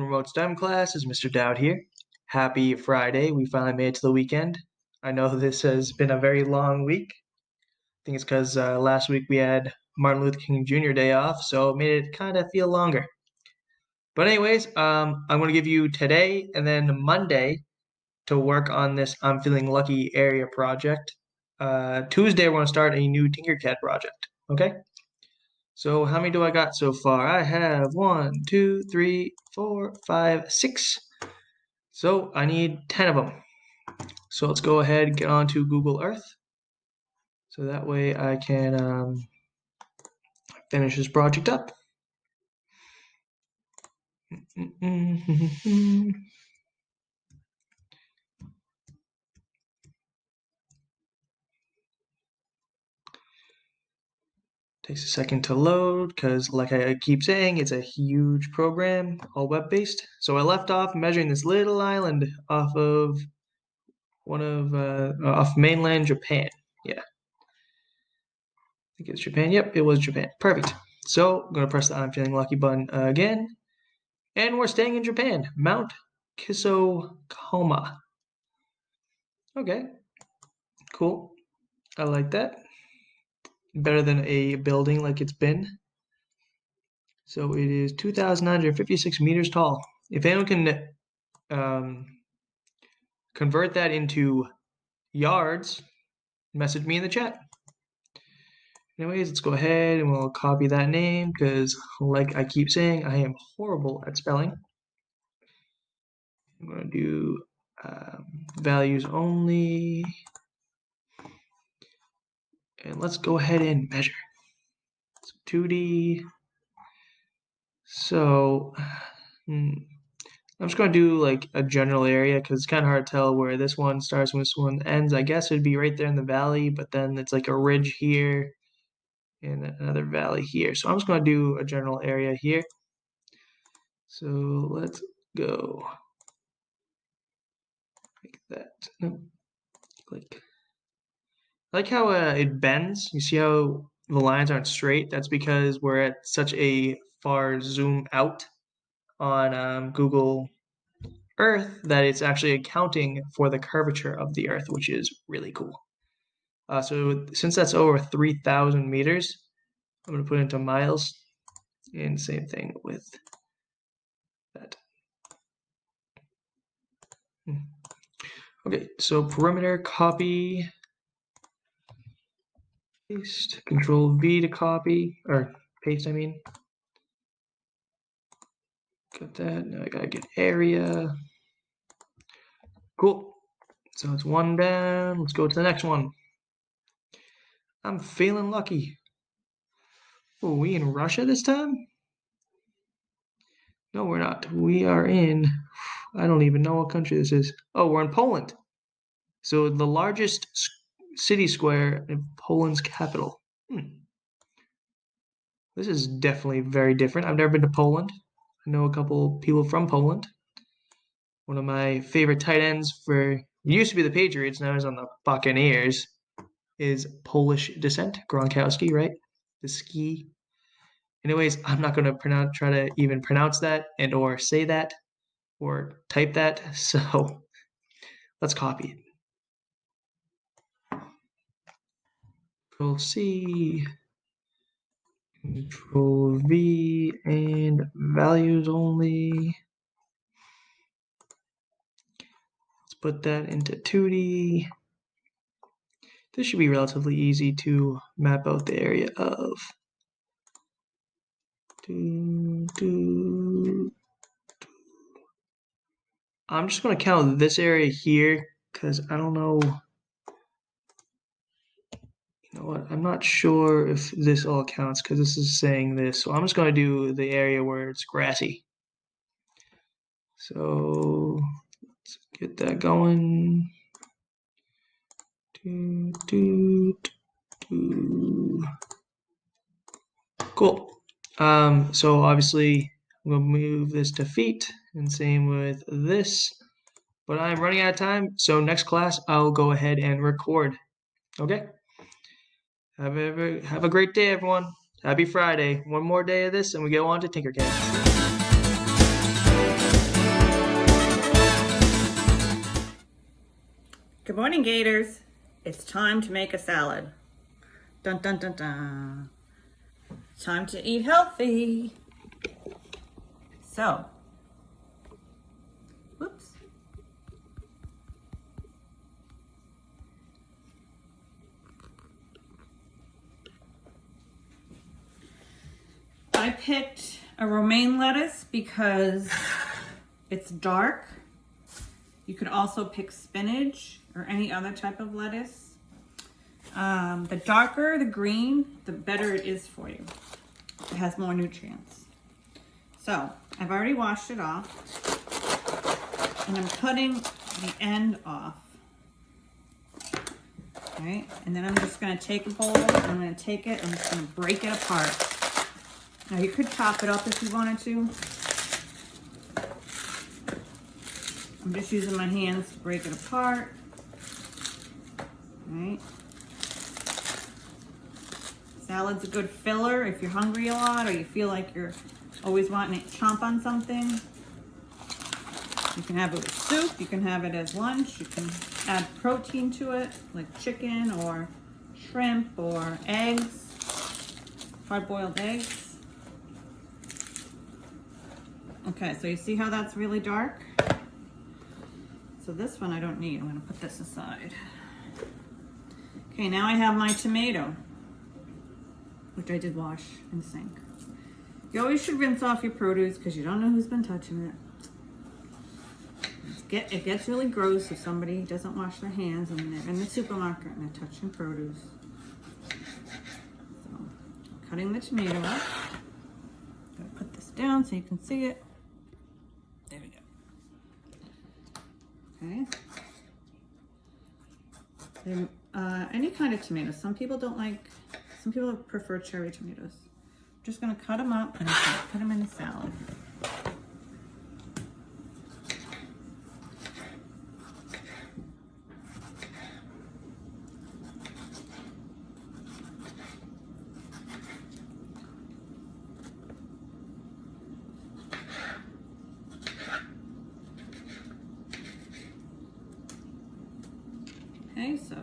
Remote STEM class. Is Mr. Dowd here. Happy Friday. We finally made it to the weekend. I know this has been a very long week. I think it's because last week we had Martin Luther King Jr. Day off, so it made it kind of feel longer. But anyways, I'm going to give you today and then Monday to work on this I'm Feeling Lucky area project. Tuesday, we're going to start a new Tinkercad project. Okay? So how many do I got so far? I have 1, 2, 3, 4, 5, 6. So I need 10 of them. So let's go ahead and get onto Google Earth. So that way I can finish this project up. Takes a second to load because, like I keep saying, it's a huge program, all web-based. So I left off measuring this little island off of off mainland Japan. Yeah, I think it's Japan. Yep, it was Japan. Perfect. So I'm gonna press the I'm Feeling Lucky button again, and we're staying in Japan, Mount Kisokoma. Okay, cool. I like that. Better than a building like it's been. So it is 2,956 meters tall. If anyone can convert that into yards, message me in the chat. Anyways, let's go ahead and we'll copy that name because, like I keep saying, I am horrible at spelling. I'm going to do values only. And let's go ahead and measure. So 2D. So I'm just going to do like a general area because it's kind of hard to tell where this one starts and this one ends. I guess it'd be right there in the valley, but then it's like a ridge here and another valley here. So I'm just going to do a general area here. So let's go like that. No, like how it bends. You see how the lines aren't straight? That's because we're at such a far zoom out on Google Earth that it's actually accounting for the curvature of the Earth, which is really cool. So since that's over 3,000 meters, I'm going to put it into miles, and same thing with that. Okay, so perimeter, copy, paste, Control V to copy, or paste, I mean. Got that, now I gotta get area. Cool, so it's one down, let's go to the next one. I'm feeling lucky. Oh, we in Russia this time? No, we're not. We are in, I don't even know what country this is. Oh, we're in Poland. So the largest city square in Poland's capital. This is definitely very different. I've never been to Poland. I know a couple people from Poland. One of my favorite tight ends for, it used to be the Patriots, now he's on the Buccaneers, is Polish descent. Gronkowski, right? The ski. Anyways, I'm not going to try to even pronounce that and or say that or type that. So let's copy it. Control C, Control V, and values only. Let's put that into 2D. This should be relatively easy to map out the area of. I'm just going to count this area here because I don't know. You know what? I'm not sure if this all counts because this is saying this. So I'm just going to do the area where it's grassy. So let's get that going. Cool. So obviously we'll move this to feet and same with this, but I'm running out of time. So next class, I'll go ahead and record. Okay. Have a great day, everyone. Happy Friday. One more day of this and we go on to Tinkercad. Good morning, Gators. It's time to make a salad. Dun dun dun dun. It's time to eat healthy. So, whoops. I picked a romaine lettuce because it's dark. You could also pick spinach or any other type of lettuce. The darker the green, the better it is for you. It has more nutrients. So I've already washed it off and I'm cutting the end off. Okay, and then I'm just gonna take a bowl and I'm gonna take it, I'm just gonna break it apart. Now you could chop it up if you wanted to. I'm just using my hands to break it apart. Right. Salad's a good filler if you're hungry a lot or you feel like you're always wanting to chomp on something. You can have it with soup, you can have it as lunch, you can add protein to it, like chicken or shrimp or eggs, hard-boiled eggs. Okay, so you see how that's really dark? So this one I don't need. I'm going to put this aside. Okay, now I have my tomato, which I did wash in the sink. You always should rinse off your produce because you don't know who's been touching it. It gets really gross if somebody doesn't wash their hands and they're in the supermarket and they're touching produce. So, I'm cutting the tomato up. I'm going to put this down so you can see it. There we go. Okay. Any kind of tomatoes. Some people prefer cherry tomatoes. I'm just gonna cut them up and put them in the salad. Okay, so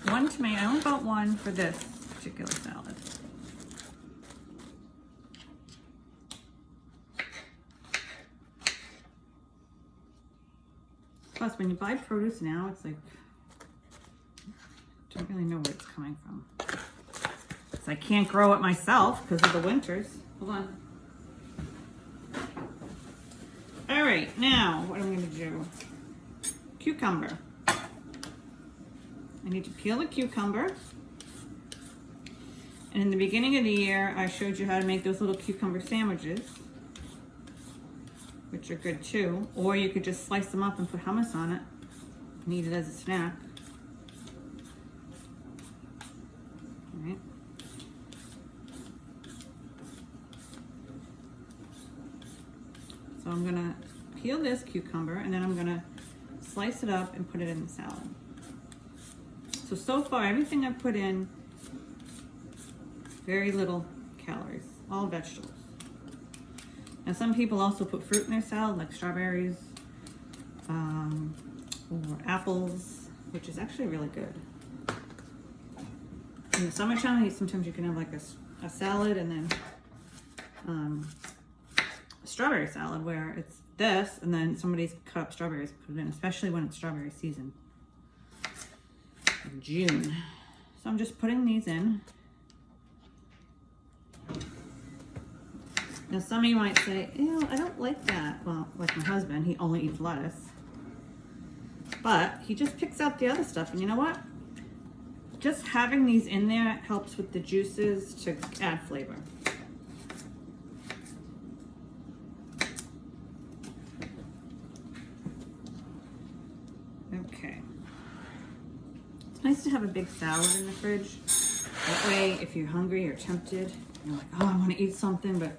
one tomato. I only bought one for this particular salad. Plus, when you buy produce now, it's like, I don't really know where it's coming from. So I can't grow it myself because of the winters. Hold on. All right, now what I'm going to do, cucumber. I need to peel the cucumber. And in the beginning of the year, I showed you how to make those little cucumber sandwiches, which are good too. Or you could just slice them up and put hummus on it and eat it as a snack. All right. So I'm gonna peel this cucumber and then I'm gonna slice it up and put it in the salad. So far, everything I've put in, very little calories, all vegetables. Now some people also put fruit in their salad, like strawberries or apples, which is actually really good. In the summertime, sometimes you can have like a salad and then a strawberry salad where it's this and then somebody's cut up strawberries, put it in, especially when it's strawberry season in June. So I'm just putting these in. Now some of you might say, ew, I don't like that. Well, like my husband, he only eats lettuce. But he just picks out the other stuff. And you know what? Just having these in there helps with the juices to add flavor. Okay. It's nice to have a big salad in the fridge. That way, if you're hungry or tempted, you're like, oh, I want to eat something, but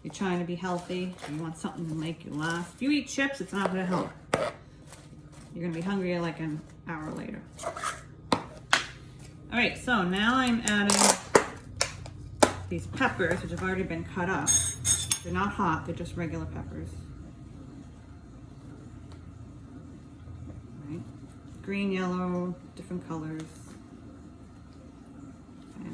you're trying to be healthy, you want something to make you laugh. If you eat chips, it's not going to help. You're going to be hungry like an hour later. All right, so now I'm adding these peppers, which have already been cut up. They're not hot, they're just regular peppers. green, yellow, different colors. Okay.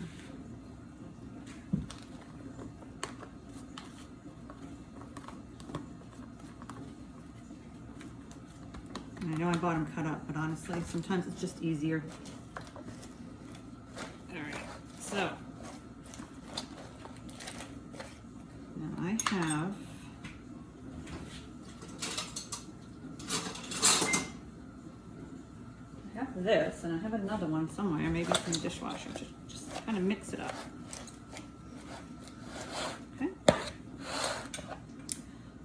I know I bought them cut up, but honestly, sometimes it's just easier. All right, so now I have this, and I have another one somewhere, maybe from the dishwasher. Just kind of mix it up. Okay.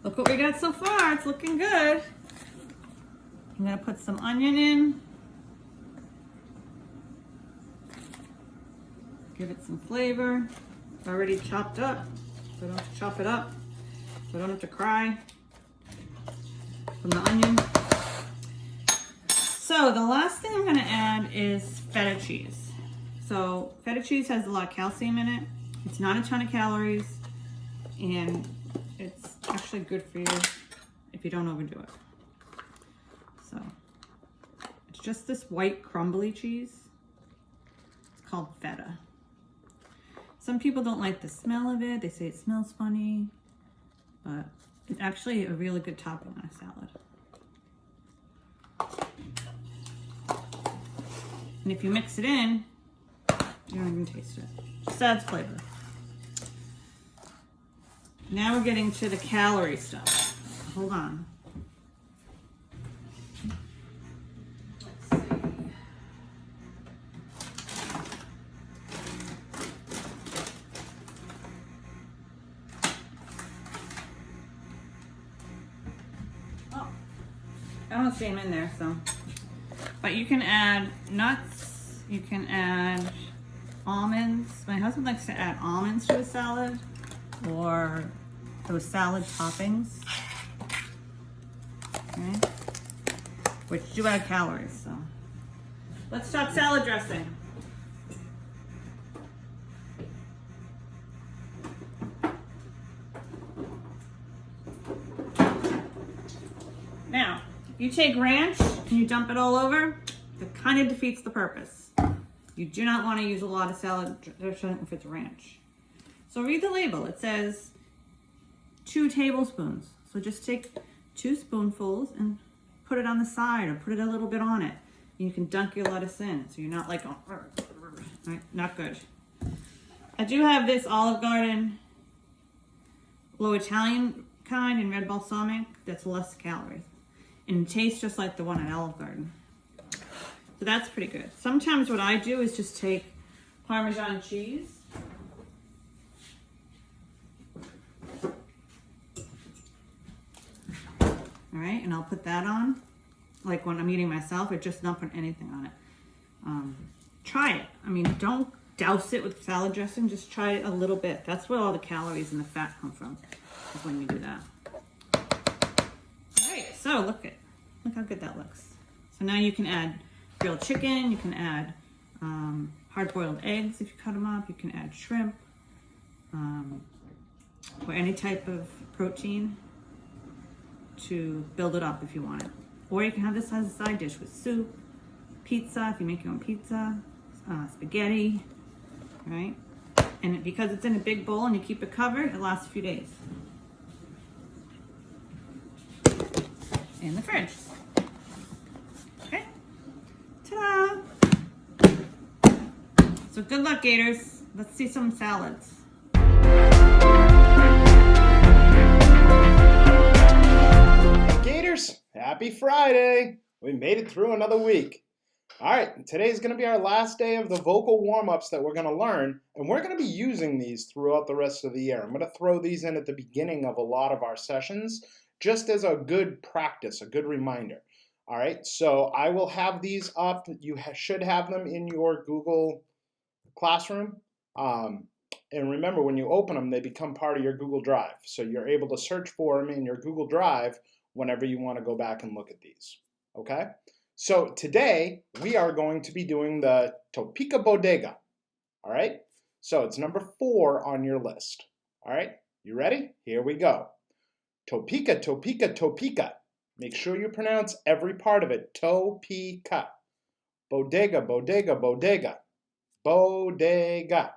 Look what we got so far. It's looking good. I'm gonna put some onion in. Give it some flavor. It's already chopped up, so I don't have to chop it up. So I don't have to cry from the onion. So the last thing I'm gonna add is feta cheese. So feta cheese has a lot of calcium in it. It's not a ton of calories, and it's actually good for you if you don't overdo it. So it's just this white crumbly cheese. It's called feta. Some people don't like the smell of it. They say it smells funny, but it's actually a really good topping on a salad. And if you mix it in, you don't even taste it. Just adds flavor. Now we're getting to the calorie stuff. Hold on. Let's see. Oh, I don't see them in there, so. But you can add nuts, you can add almonds. My husband likes to add almonds to a salad, or those salad toppings, okay, which do add calories, so. Let's talk salad dressing. Now, you take ranch and you dump it all over, it kind of defeats the purpose. You do not want to use a lot of salad dressing if it's ranch. So read the label. It says 2 tablespoons. So just take 2 spoonfuls and put it on the side, or put it a little bit on it. And you can dunk your lettuce in, so you're not like, oh, right, not good. I do have this Olive Garden low Italian kind in red balsamic that's less calories. And it tastes just like the one at Olive Garden. So that's pretty good. Sometimes what I do is just take Parmesan cheese. All right, and I'll put that on. Like when I'm eating myself, or just not put anything on it. Try it. I mean, don't douse it with salad dressing. Just try it a little bit. That's where all the calories and the fat come from, is when you do that. All right, so look how good that looks. So now you can add grilled chicken. You can add hard-boiled eggs if you cut them up. You can add shrimp, or any type of protein to build it up if you want it. Or you can have this as a side dish with soup, pizza if you make your own pizza, spaghetti, right? And because it's in a big bowl and you keep it covered, it lasts a few days. In the fridge. Okay, ta-da! So good luck, Gators. Let's see some salads. Gators, happy Friday! We made it through another week. All right, today's going to be our last day of the vocal warm-ups that we're going to learn, and we're going to be using these throughout the rest of the year. I'm going to throw these in at the beginning of a lot of our sessions, just as a good practice, a good reminder. All right, so I will have these up. You should have them in your Google Classroom. And remember, when you open them, they become part of your Google Drive. So you're able to search for them in your Google Drive whenever you want to go back and look at these. Okay? So today, we are going to be doing the Topeka Bodega. All right? So it's number 4 on your list. All right? You ready? Here we go. Topeka, Topeka, Topeka. Make sure you pronounce every part of it. Topeka. bodega, bodega, bodega, bodega,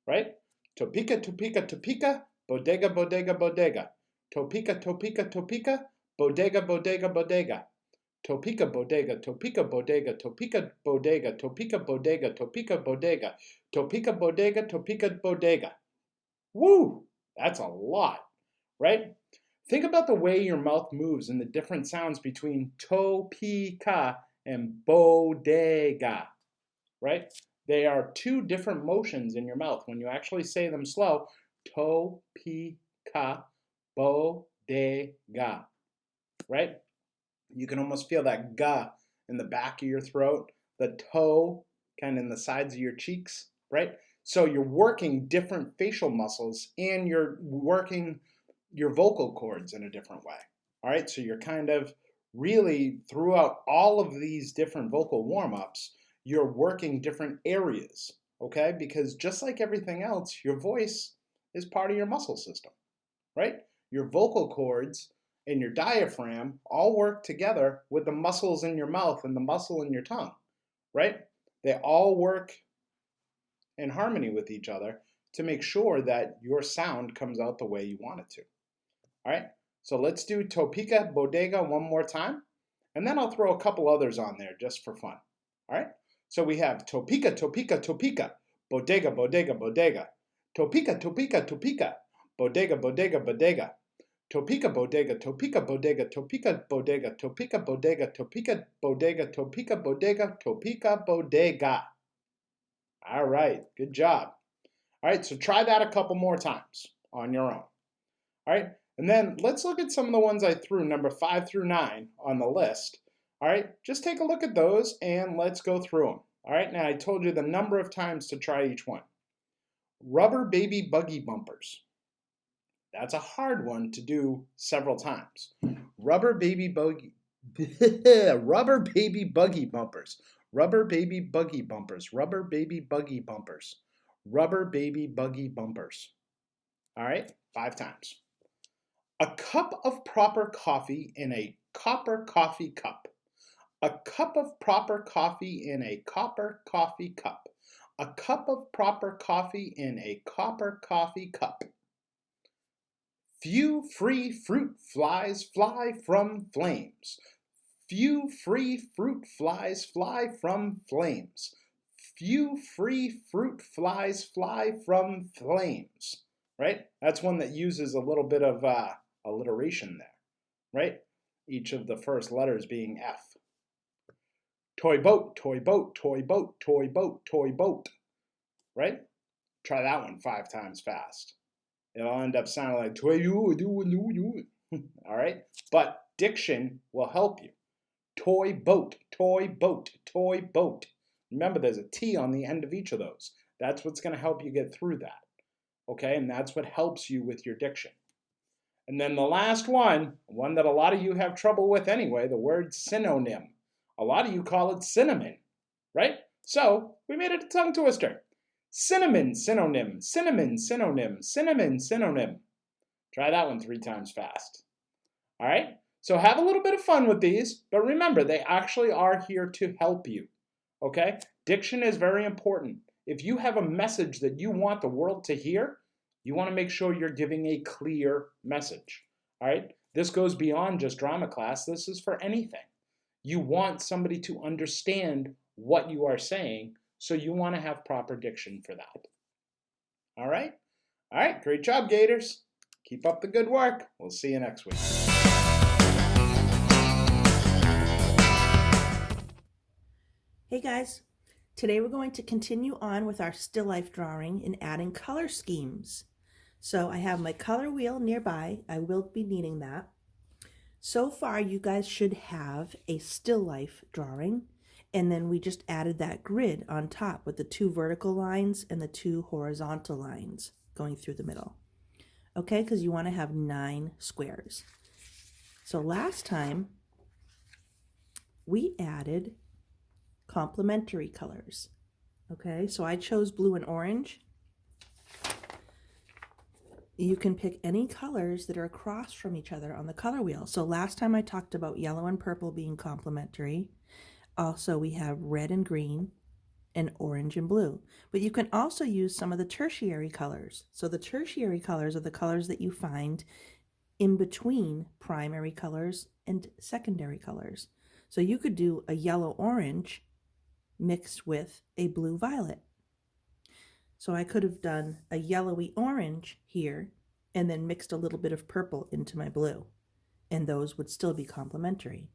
right? Topeka, Topeka, Topeka, bodega, bodega, bodega. Topeka, Topeka, Topeka, bodega, bodega, bodega. Topeka, bodega, Topeka, bodega, Topeka, bodega, Topeka, bodega, Topeka, bodega, Topeka, bodega, Topeka, bodega. Woo! That's a lot, right? Think about the way your mouth moves and the different sounds between topeka and bodega, right? They are two different motions in your mouth. When you actually say them slow, topeka, bodega, right? You can almost feel that ga in the back of your throat, the toe kind of in the sides of your cheeks, right? So you're working different facial muscles and you're working your vocal cords in a different way. All right, so you're kind of really throughout all of these different vocal warm-ups, you're working different areas, okay? Because just like everything else, your voice is part of your muscle system, right? Your vocal cords and your diaphragm all work together with the muscles in your mouth and the muscle in your tongue, right? They all work in harmony with each other to make sure that your sound comes out the way you want it to. All right, so let's do Topeka, bodega one more time, and then I'll throw a couple others on there just for fun. All right, so we have Topeka, Topeka, Topeka, bodega, bodega, bodega. Topeka, Topeka, Topeka, bodega, bodega, bodega. Topeka, bodega, Topeka, bodega, Topeka, bodega, Topeka, bodega, Topeka, bodega, Topeka, bodega, Topeka, bodega. All right, good job. All right, so try that a couple more times on your own. All right, and then let's look at some of the ones I threw, number 5 through 9 on the list. All right, just take a look at those and let's go through them. All right, now I told you the number of times to try each one. Rubber baby buggy bumpers. That's a hard one to do several times. Rubber baby buggy, rubber baby buggy bumpers. Rubber baby buggy bumpers. Rubber baby buggy bumpers. Rubber baby buggy bumpers. All right, 5 times. A cup of proper coffee in a copper coffee cup. A cup of proper coffee in a copper coffee cup. A cup of proper coffee in a copper coffee cup. Few free fruit flies fly from flames. Few free fruit flies fly from flames. Few free fruit flies fly from flames. Right? That's one that uses a little bit of alliteration there. Right? Each of the first letters being F. Toy boat, toy boat, toy boat, toy boat, toy boat. Right? Try that one 5 times fast. It'll end up sounding like toy you do. All right? But diction will help you. Toy boat, toy boat, toy boat. Remember, there's a T on the end of each of those. That's what's going to help you get through that. Okay? And that's what helps you with your diction. And then the last one that a lot of you have trouble with anyway, the word synonym. A lot of you call it cinnamon, right? So we made it a tongue twister. Cinnamon, synonym, cinnamon, synonym, cinnamon, synonym. Try that one 3 times fast. All right? So have a little bit of fun with these, but remember, they actually are here to help you. Okay? Diction is very important. If you have a message that you want the world to hear, you want to make sure you're giving a clear message. All right? This goes beyond just drama class. This is for anything. You want somebody to understand what you are saying, so you want to have proper diction for that. All right? All right, great job, Gators. Keep up the good work. We'll see you next week. Hey guys, today we're going to continue on with our still life drawing and adding color schemes. So I have my color wheel nearby. I will be needing that. So far you guys should have a still life drawing, and then we just added that grid on top with the 2 vertical lines and the 2 horizontal lines going through the middle. Okay, because you want to have 9 squares. So last time we added complementary colors. Okay, so I chose blue and orange. You can pick any colors that are across from each other on the color wheel. So last time I talked about yellow and purple being complementary. Also, we have red and green and orange and blue. But you can also use some of the tertiary colors. So the tertiary colors are the colors that you find in between primary colors and secondary colors. So you could do a yellow-orange mixed with a blue-violet. So I could have done a yellowy orange here and then mixed a little bit of purple into my blue, and those would still be complementary.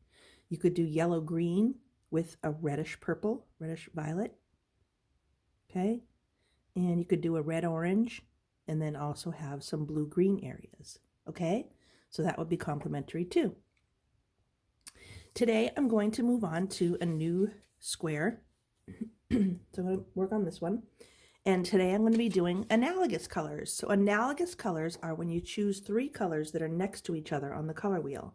You could do yellow green with a reddish purple, reddish violet, okay? And you could do a red orange and then also have some blue green areas, okay? So that would be complementary too. Today I'm going to move on to a new square. So I'm going to work on this one. And today I'm going to be doing analogous colors. So analogous colors are when you choose 3 colors that are next to each other on the color wheel.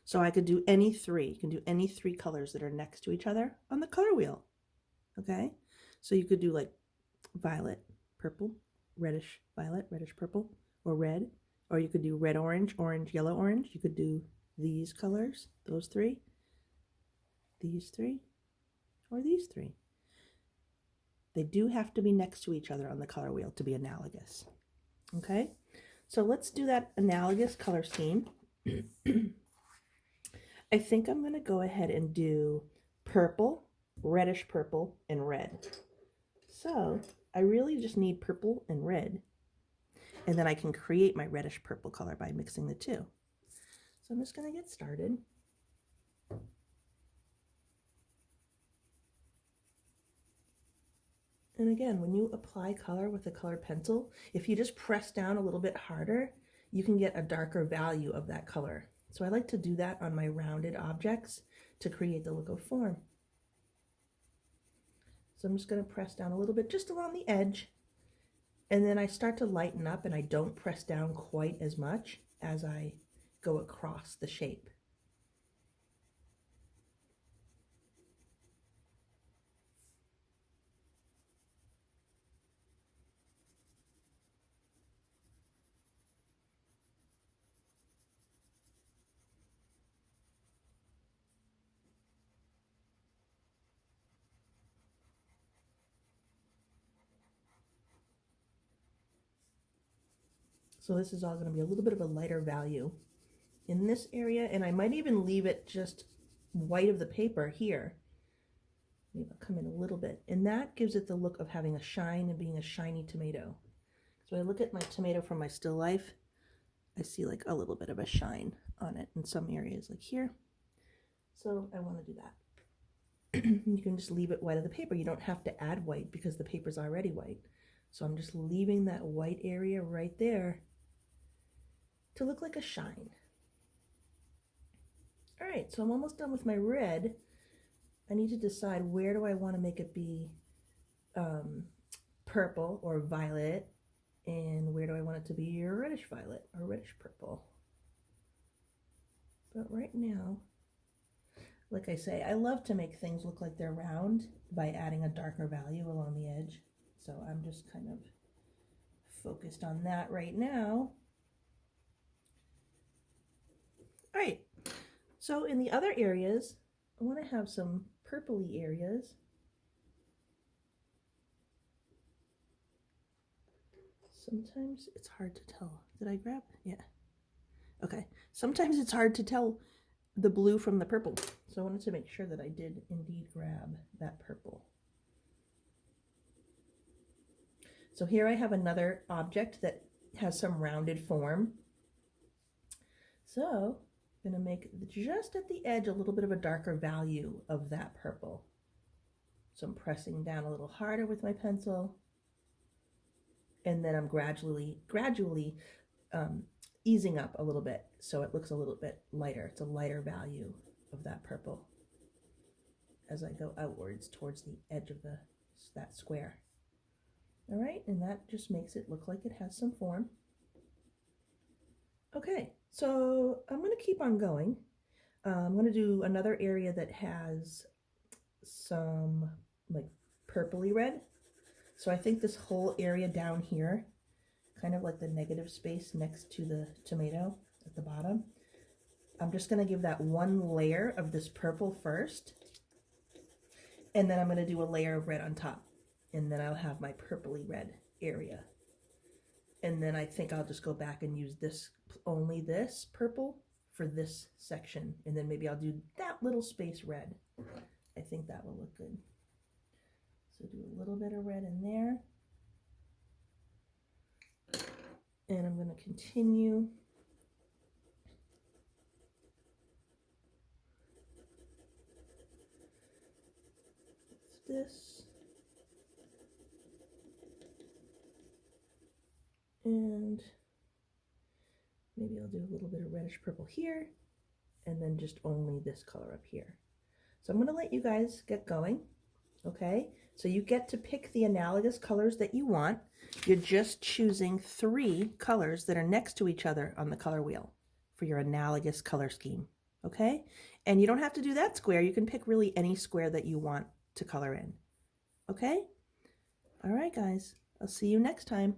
So I could do any 3. You can do any 3 colors that are next to each other on the color wheel. Okay? So you could do like violet, purple, reddish violet, reddish purple, or red. Or you could do red, orange, orange, yellow, orange. You could do these colors, those 3, these 3, or these 3. They do have to be next to each other on the color wheel to be analogous. Okay, so let's do that analogous color scheme. I think I'm going to go ahead and do purple, reddish purple, and red. So I really just need purple and red, and then I can create my reddish purple color by mixing the 2. So I'm just going to get started. And again, when you apply color with a colored pencil, if you just press down a little bit harder, you can get a darker value of that color. So I like to do that on my rounded objects to create the look of form. So I'm just going to press down a little bit just along the edge, and then I start to lighten up and I don't press down quite as much as I go across the shape. So this is all going to be a little bit of a lighter value in this area, and I might even leave it just white of the paper here. Maybe I'll come in a little bit, and that gives it the look of having a shine and being a shiny tomato. So I look at my tomato from my still life, I see like a little bit of a shine on it in some areas, like here. So I want to do that. You can just leave it white of the paper. You don't have to add white because the paper's already white. So I'm just leaving that white area right there to look like a shine. All right, so I'm almost done with my red. I need to decide where do I want to make it be purple or violet, and where do I want it to be reddish violet or reddish purple. But right now, like I say, I love to make things look like they're round by adding a darker value along the edge. So I'm just kind of focused on that right now. All right, so in the other areas, I want to have some purpley areas. Sometimes it's hard to tell. Did I grab? Yeah. Okay. Sometimes it's hard to tell the blue from the purple. So I wanted to make sure that I did indeed grab that purple. So here I have another object that has some rounded form. So I'm going to make just at the edge a little bit of a darker value of that purple. So I'm pressing down a little harder with my pencil, and then I'm gradually easing up a little bit so it looks a little bit lighter. It's a lighter value of that purple as I go outwards towards the edge of that square. All right, and that just makes it look like it has some form. Okay, so I'm going to keep on going. I'm going to do another area that has some like purpley red. So I think this whole area down here, kind of like the negative space next to the tomato at the bottom, I'm just going to give that one layer of this purple first. And then I'm going to do a layer of red on top. And then I'll have my purpley red area. And then I think I'll just go back and use this, only this purple for this section. And then maybe I'll do that little space red. I think that will look good. So do a little bit of red in there. And I'm going to continue. This. And maybe I'll do a little bit of reddish purple here, and then just only this color up here. So I'm going to let you guys get going, okay? So you get to pick the analogous colors that you want. You're just choosing 3 colors that are next to each other on the color wheel for your analogous color scheme, okay? And you don't have to do that square. You can pick really any square that you want to color in, okay? All right, guys, I'll see you next time.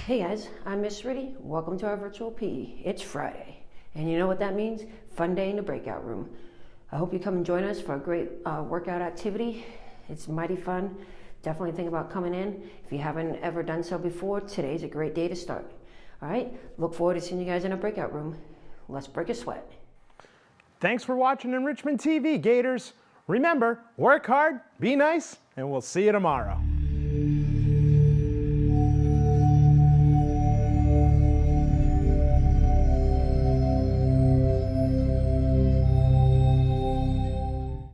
Hey guys, I'm Miss Ritty. Welcome to our virtual PE. It's Friday, and you know what that means? Fun day in the breakout room. I hope you come and join us for a great workout activity. It's mighty fun. Definitely think about coming in. If you haven't ever done so before, today's a great day to start. All right, look forward to seeing you guys in a breakout room. Let's break a sweat. Thanks for watching Enrichment TV, Gators. Remember, work hard, be nice, and we'll see you tomorrow.